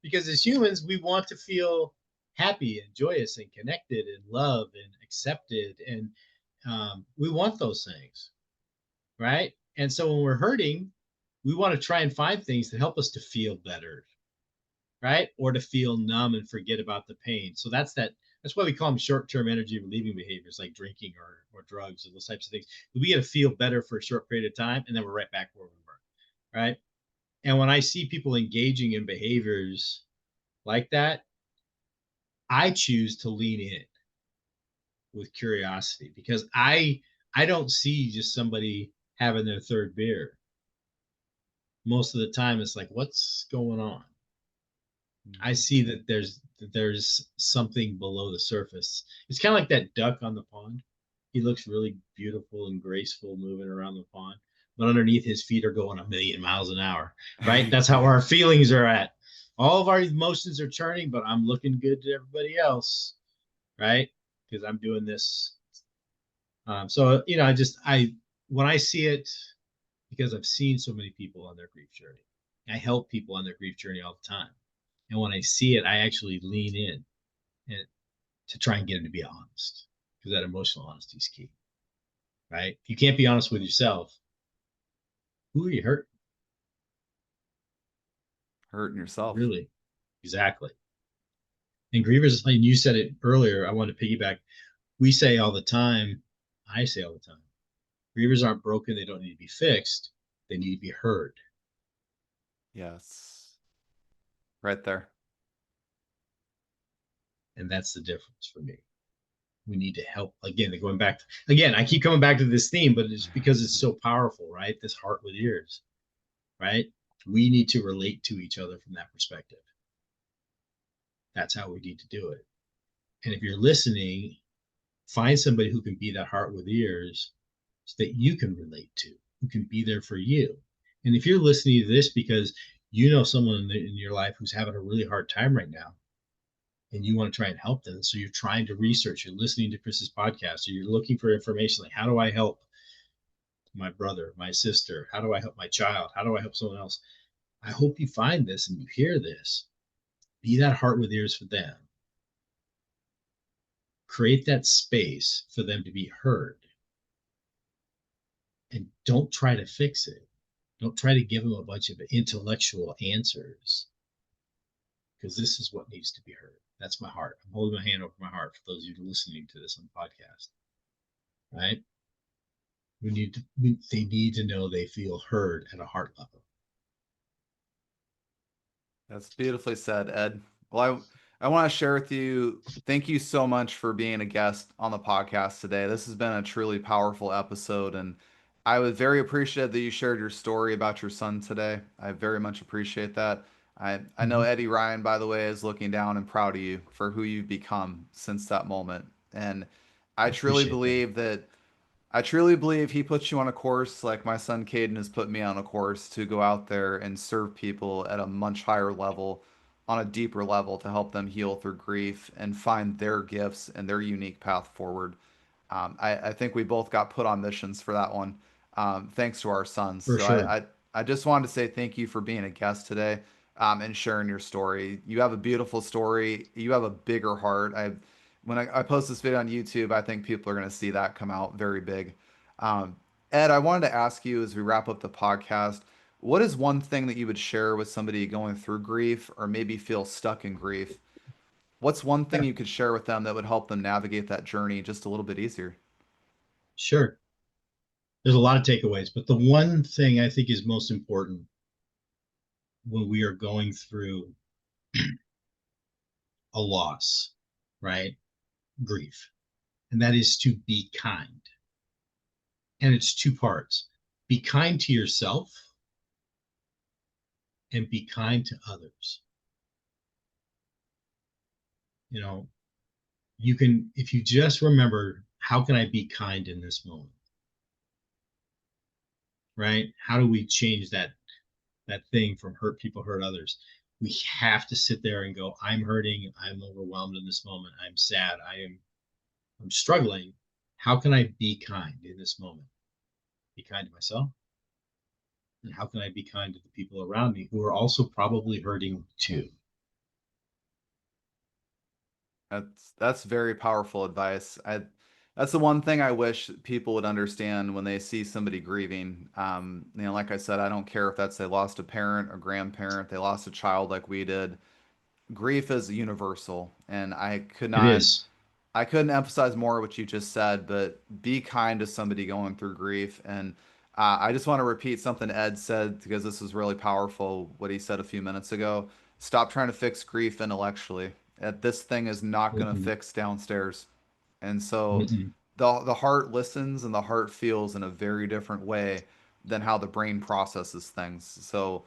Speaker 2: Because as humans, we want to feel happy and joyous and connected and loved and accepted, and we want those things, right? And so when we're hurting, we want to try and find things that help us to feel better, right? Or to feel numb and forget about the pain. So that's why we call them short-term energy relieving behaviors like drinking or drugs or those types of things. We get to feel better for a short period of time and then we're right back where we were, right? And when I see people engaging in behaviors like that, I choose to lean in with curiosity because I don't see just somebody having their third beer. Most of the time it's like what's going on? I
Speaker 1: Mhm.
Speaker 2: see that there's something below the surface. It's kind of like that duck on the pond. He looks really beautiful and graceful moving around the pond, but underneath his feet are going a million miles an hour, right? That's how our feelings are at. All of our emotions are turning, but I'm looking good to everybody else, right? Because I'm doing this. I when I see it, because I've seen so many people on their grief journey, I help people on their grief journey all the time. And when I see it, I actually lean in and to try and get them to be honest because that emotional honesty is key, right? If you can't be honest with yourself, who are you hurting?
Speaker 1: Hurting yourself.
Speaker 2: Really? Exactly. And grievers, like you said it earlier, I want to piggyback. We say all the time, I say all the time, grievers aren't broken. They don't need to be fixed. They need to be heard.
Speaker 1: Yes. Right there.
Speaker 2: And that's the difference for me. We need to help. Again, going back, again, I keep coming back to this theme, but it's because it's so powerful, right? This heart with ears, right? We need to relate to each other from that perspective. That's how we need to do it. And if you're listening, find somebody who can be that heart with ears so that you can relate to, who can be there for you. And if you're listening to this because you know someone in your life who's having a really hard time right now and you want to try and help them, so you're trying to research, you're listening to Chris's podcast, or you're looking for information like, how do I help my brother, my sister? How do I help my child? How do I help someone else? I hope you find this and you hear this. Be that heart with ears for them. Create that space for them to be heard and don't try to fix it. Don't try to give them a bunch of intellectual answers because this is what needs to be heard. That's my heart. I'm holding my hand over my heart for those of you listening to this on the podcast. Right? They need to know they feel heard at a heart level.
Speaker 1: That's beautifully said, Ed. Well, I want to share with you, thank you so much for being a guest on the podcast today. This has been a truly powerful episode, and I was very appreciative that you shared your story about your son today. I very much appreciate that. I know
Speaker 2: Mm-hmm.
Speaker 1: Eddie Ryan, by the way, is looking down and proud of you for who you've become since that moment. And I
Speaker 2: I
Speaker 1: truly
Speaker 2: appreciate that.
Speaker 1: believe that I truly believe he puts you on a course like my son Caden has put me on a course to go out there and serve people at a much higher level, on a deeper level, to help them heal through grief and find their gifts and their unique path forward. I think we both got put on missions for that one, thanks to our sons.
Speaker 2: For
Speaker 1: So
Speaker 2: sure.
Speaker 1: I just wanted to say thank you for being a guest today. and sharing your story. You have a beautiful story. You have a bigger heart. When I post this video on YouTube, I think people are going to see that come out very big. Um, Ed, I wanted to ask you as we wrap up the podcast, what is one thing that you would share with somebody going through grief or maybe feel stuck in grief? What's one thing
Speaker 2: Yeah,
Speaker 1: you could share with them that would help them navigate that journey just a little bit easier?
Speaker 2: sure. There's a lot of takeaways, but the one thing I think is most important when we are going through a loss, right? Grief, and that is to be kind. And it's two parts: be kind to yourself and be kind to others. You know, you can, if you just remember, how can I be kind in this moment, right? How do we change that thing from hurt people hurt others? We have to sit there and go, I'm hurting, I'm overwhelmed in this moment, I'm sad, I'm struggling. How can I be kind in this moment? Be kind to myself, and how can I be kind to the people around me who are also probably hurting too?
Speaker 1: That's very powerful advice. That's the one thing I wish people would understand when they see somebody grieving. Like I said, I don't care if that's they lost a parent or grandparent, they lost a child like we did. Grief is universal, and
Speaker 2: It is.
Speaker 1: I couldn't emphasize more what you just said, but be kind to somebody going through grief. And I just want to repeat something Ed said because this was really powerful, what he said a few minutes ago. Stop trying to fix grief intellectually. This thing is not going to
Speaker 2: Mm-mm,
Speaker 1: fix downstairs. And so
Speaker 2: mm-mm,
Speaker 1: the heart listens and the heart feels in a very different way than how the brain processes things. So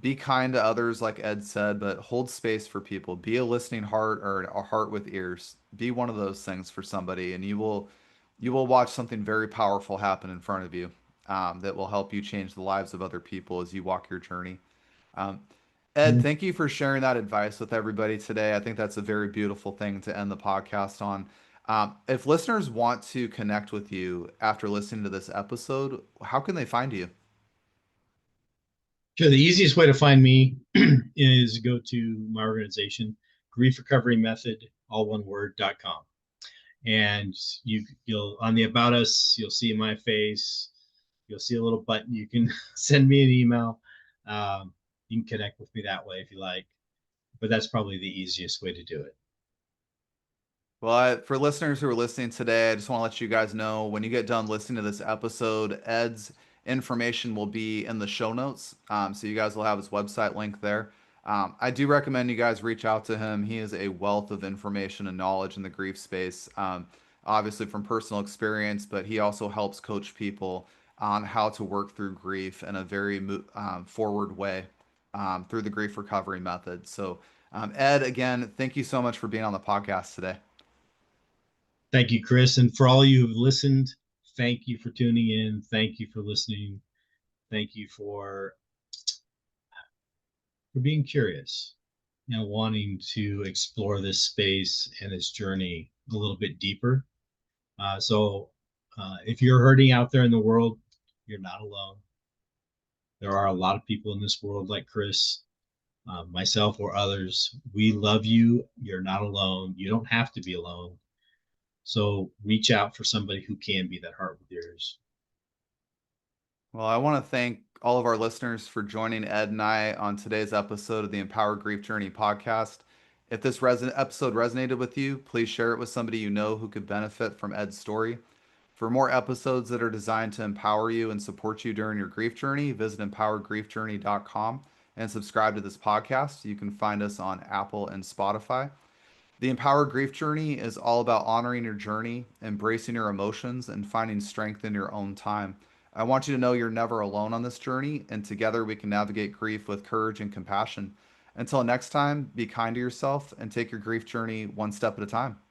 Speaker 1: be kind to others, like Ed said, but hold space for people. Be a listening heart or a heart with ears. Be one of those things for somebody, and you will watch something very powerful happen in front of you that will help you change the lives of other people as you walk your journey. Um, Ed,
Speaker 2: mm.
Speaker 1: thank you for sharing that advice with everybody today. I think that's a very beautiful thing to end the podcast on. If listeners want to connect with you after listening to this episode, how can they find you?
Speaker 2: Sure, the easiest way to find me is go to my organization, Grief Recovery Method, all one word.com. And you'll on the about us, you'll see my face, you'll see a little button. You can send me an email. You can connect with me that way if you like, but that's probably the easiest way to do it.
Speaker 1: Well, for listeners who are listening today, I just want to let you guys know when you get done listening to this episode, Ed's information will be in the show notes. So you guys will have his website link there. I do recommend you guys reach out to him. He is a wealth of information and knowledge in the grief space, obviously from personal experience, but he also helps coach people on how to work through grief in a very forward way through the grief recovery method. So, Ed, again, thank you so much for being on the podcast today.
Speaker 2: Thank you, Chris. And for all you who've listened, thank you for tuning in. Thank you for listening. Thank you for being curious and wanting to explore this space and this journey a little bit deeper. If you're hurting out there in the world, you're not alone. There are a lot of people in this world like Chris, myself, or others. We love you. You're not alone. You don't have to be alone. So reach out for somebody who can be that heart with ears.
Speaker 1: Well, I want to thank all of our listeners for joining Ed and I on today's episode of the Empower Grief Journey podcast. If this episode resonated with you, please share it with somebody you know who could benefit from Ed's story. For more episodes that are designed to empower you and support you during your grief journey, visit empowergriefjourney.com and subscribe to this podcast. You can find us on Apple and Spotify. The Empower Grief Journey is all about honoring your journey, embracing your emotions, and finding strength in your own time. I want you to know you're never alone on this journey, and together we can navigate grief with courage and compassion. Until next time, be kind to yourself and take your grief journey one step at a time.